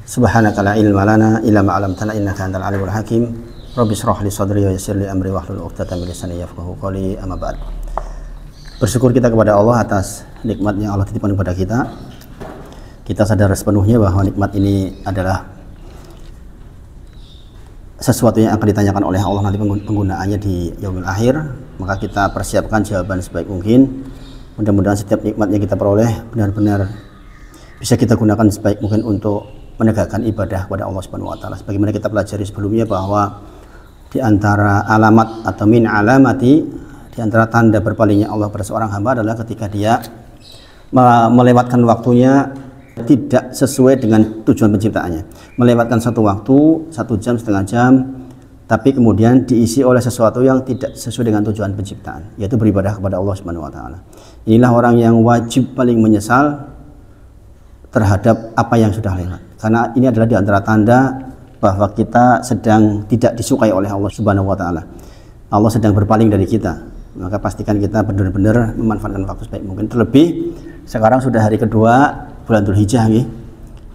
Subhanaka la ilma lana illa ma 'allamtana innaka antal alimul hakim. Rabbi shrah li sadri wa yassir li amri wahlul 'uqdatam min lisani yafqahu qawli. Amma ba'd. Bersyukur kita kepada Allah atas nikmat yang Allah titipkan kepada kita. Kita sadar sepenuhnya bahwa nikmat ini adalah sesuatu yang akan ditanyakan oleh Allah nanti penggunaannya di yaumil akhir. Maka kita persiapkan jawaban sebaik mungkin. Mudah-mudahan setiap nikmat yang kita peroleh benar-benar bisa kita gunakan sebaik mungkin untuk menegakkan ibadah kepada Allah Subhanahu wa taala. Sebagaimana kita pelajari sebelumnya bahwa di antara alamat atau min alamati, di antara tanda berpalingnya Allah pada seorang hamba adalah ketika dia melewatkan waktunya tidak sesuai dengan tujuan penciptaannya. Melewatkan satu waktu, 1 jam, setengah jam, tapi kemudian diisi oleh sesuatu yang tidak sesuai dengan tujuan penciptaan, yaitu beribadah kepada Allah Subhanahu wa taala. Inilah orang yang wajib paling menyesal terhadap apa yang sudah lewat. Karena ini adalah di antara tanda bahwa kita sedang tidak disukai oleh Allah Subhanahu wa taala. Allah sedang berpaling dari kita. Maka pastikan kita benar-benar memanfaatkan waktu sebaik mungkin. Terlebih sekarang sudah hari kedua bulan Dzulhijjah nggih.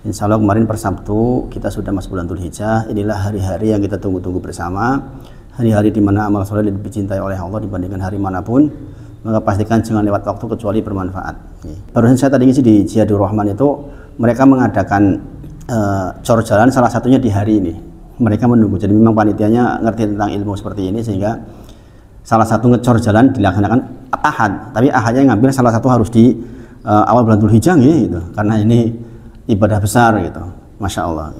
Insyaallah kemarin per Sabtu kita sudah masuk bulan Dzulhijjah. Inilah hari-hari yang kita tunggu-tunggu bersama. Hari-hari di mana amal soleh lebih dicintai oleh Allah dibandingkan hari manapun. Maka pastikan jangan lewat waktu kecuali bermanfaat. Barusan saya tadi ngisi di Jihadul Rahman itu mereka mengadakan cor jalan, salah satunya di hari ini. Mereka menunggu. Jadi memang panitianya ngerti tentang ilmu seperti ini sehingga salah satu ngecor jalan dilaksanakan Ahad. Tapi Ahadnya ngambil salah satu harus di awal bulan Dzulhijjah gitu. Karena ini ibadah besar gitu. Masya Allah.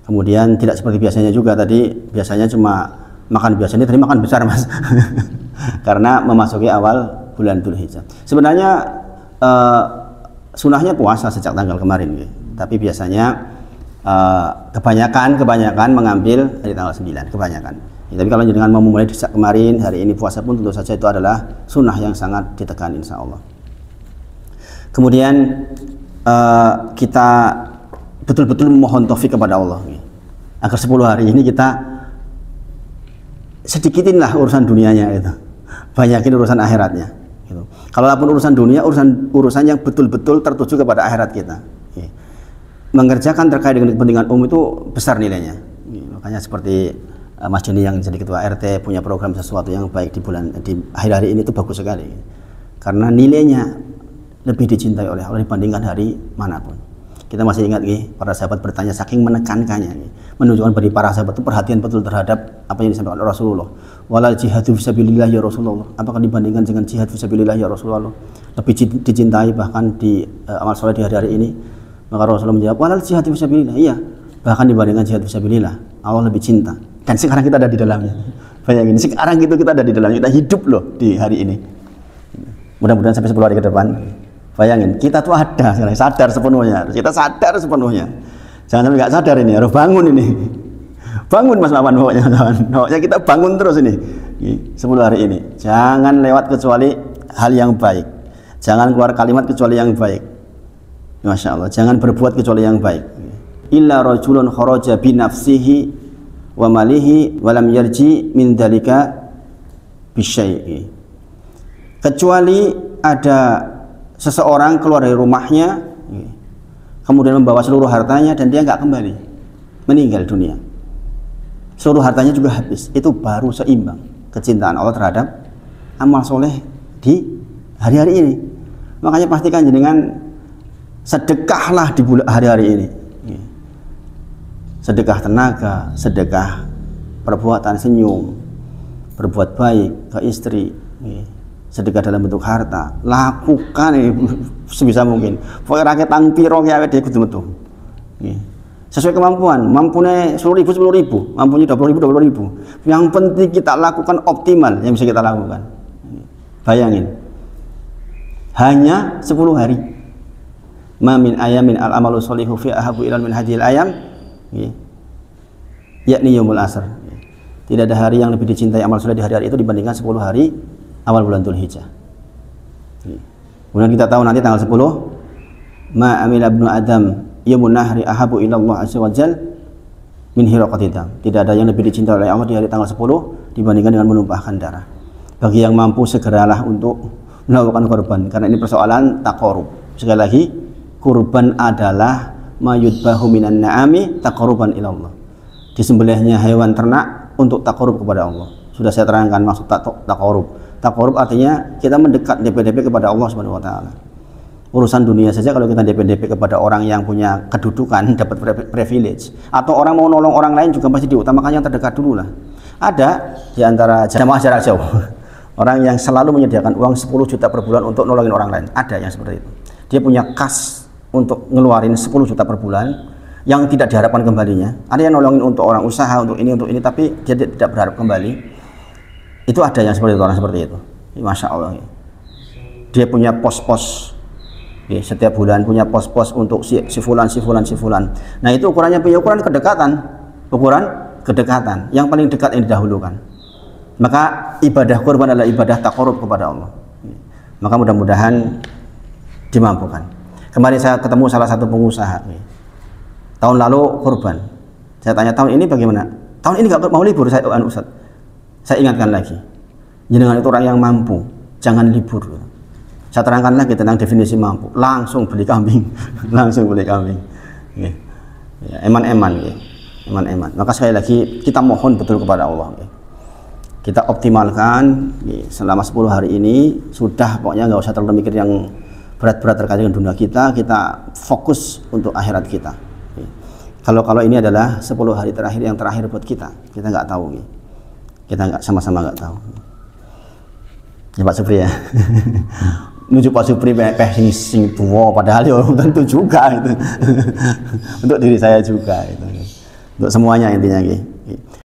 Kemudian tidak seperti biasanya juga, tadi biasanya cuma makan biasa, ini tadi makan besar Mas. Karena memasuki awal bulan Dzulhijjah. Sebenarnya sunahnya puasa sejak tanggal kemarin gitu. Tapi biasanya kebanyakan mengambil dari tanggal 9, kebanyakan. Ya, tapi kalau dengan mau memulai sejak kemarin, hari ini puasa pun tentu saja itu adalah sunnah yang sangat ditekan insya Allah. Kemudian kita betul-betul memohon taufik kepada Allah agar 10 hari ini kita sedikitinlah urusan dunianya itu, banyakin urusan akhiratnya gitu. Kalaupun urusan dunia, urusan yang betul-betul tertuju kepada akhirat kita, mengerjakan terkait dengan kepentingan umum itu besar nilainya. Makanya seperti Mas Joni yang jadi ketua RT punya program sesuatu yang baik di hari-hari ini itu bagus sekali, karena nilainya lebih dicintai oleh Allah dibandingkan hari manapun. Kita masih ingat para sahabat bertanya saking menekankannya, menunjukkan bagi para sahabat itu perhatian betul terhadap apa yang disampaikan oleh Rasulullah. Walal jihadu fisabilillah ya Rasulullah. Apakah dibandingkan dengan jihad fisabilillah ya Rasulullah lebih dicintai bahkan di amal soleh di hari-hari ini? Maka Rasulullah menjawab, walal jihad fisabilillah. Iya, bahkan dibandingkan jihad fisabilillah, Allah lebih cinta. Dan sekarang kita ada di dalamnya. Bayangin, sekarang kita ada di dalamnya, kita hidup loh di hari ini. Mudah-mudahan sampai 10 hari ke depan. Bayangin, kita tuh ada sekarang, sadar sepenuhnya. Kita sadar sepenuhnya. Jangan sampai nggak sadar ini, harus bangun ini. Bangun Mas Mawan, pokoknya kita bangun terus ini. 10 hari ini. Jangan lewat kecuali hal yang baik. Jangan keluar kalimat kecuali yang baik. Masya Allah, jangan berbuat kecuali yang baik. Illa rajulun kharaja bi nafsihi wa malihi wa lam yarji min dalika bisyai'i. Kecuali ada seseorang keluar dari rumahnya kemudian membawa seluruh hartanya dan dia nggak kembali, meninggal dunia, seluruh hartanya juga habis, itu baru seimbang kecintaan Allah terhadap amal soleh di hari-hari ini. Makanya pastikan dengan sedekahlah di hari-hari ini. Sedekah tenaga, sedekah perbuatan, senyum, berbuat baik ke istri, sedekah dalam bentuk harta, lakukan sebisa mungkin. Pokoknya rakyat tang piro ya dia kudu-kudu. Sesuai kemampuan, mampunya 10.000, mampunya 20.000. Yang penting kita lakukan optimal yang bisa kita lakukan. Bayangin, hanya 10 hari. Ma min ayamin al amalu sholihu fi ahabu ilal min hadhil ayam, yakni yaumul asr. Tidak ada hari yang lebih dicintai amal soleh di hari-hari itu dibandingkan 10 hari awal bulan Dzulhijjah. Kemudian kita tahu nanti tanggal 10, ma amila ibnu adam yaumun nahri ahabu ilallah azza wajal min hiraqati dam. Tidak ada yang lebih dicintai oleh Allah di hari tanggal 10 dibandingkan dengan menumpahkan darah. Bagi yang mampu segeralah untuk melakukan korban, karena ini persoalan taqarrub. Sekali lagi, kurban adalah mayudbahu minan na'ami taqarruban ila Allah. Disembelihnya hewan ternak untuk taqarrub kepada Allah. Sudah saya terangkan maksud taqarrub. Taqarrub artinya kita mendekat DP-DP kepada Allah Subhanahu wa taala. Urusan dunia saja kalau kita DP-DP kepada orang yang punya kedudukan, dapat privilege, atau orang mau nolong orang lain juga pasti diutamakan yang terdekat dulu lah. Ada di antara jamaah jarak jauh orang yang selalu menyediakan uang 10 juta per bulan untuk nolongin orang lain. Ada yang seperti itu. Dia punya kas untuk ngeluarin 10 juta per bulan yang tidak diharapkan kembalinya. Ada yang nolongin untuk orang usaha, untuk ini, tapi dia tidak berharap kembali. Itu ada yang seperti itu, orang seperti itu. Masya Allah. Dia punya pos-pos. Setiap bulan punya pos-pos untuk si fulan. Nah itu ukurannya ukuran kedekatan. Ukuran kedekatan. Yang paling dekat yang didahulukan. Maka ibadah kurban adalah ibadah taqarrub kepada Allah. Maka mudah-mudahan dimampukan. Kemarin saya ketemu salah satu pengusaha. Tahun lalu kurban. Saya tanya tahun ini bagaimana? Tahun ini nggak mau libur saya, Ustaz. Saya ingatkan lagi. Jenengan itu orang yang mampu, jangan libur. Saya terangkan lagi tentang definisi mampu. Langsung beli kambing, langsung beli kambing. Eman-eman. Maka sekali lagi kita mohon betul kepada Allah. Kita optimalkan selama 10 hari ini sudah, pokoknya nggak usah terlalu mikir yang berat-berat terkait dengan dunia kita fokus untuk akhirat kita. Kalau ini adalah 10 hari terakhir yang terakhir buat kita nggak tahu. Kita nggak sama-sama nggak tahu. Ya Pak Supri ya. Nuju Pak Supri sing tua padahal ya tentu juga itu. Untuk diri saya juga itu. Untuk semuanya intinya gitu.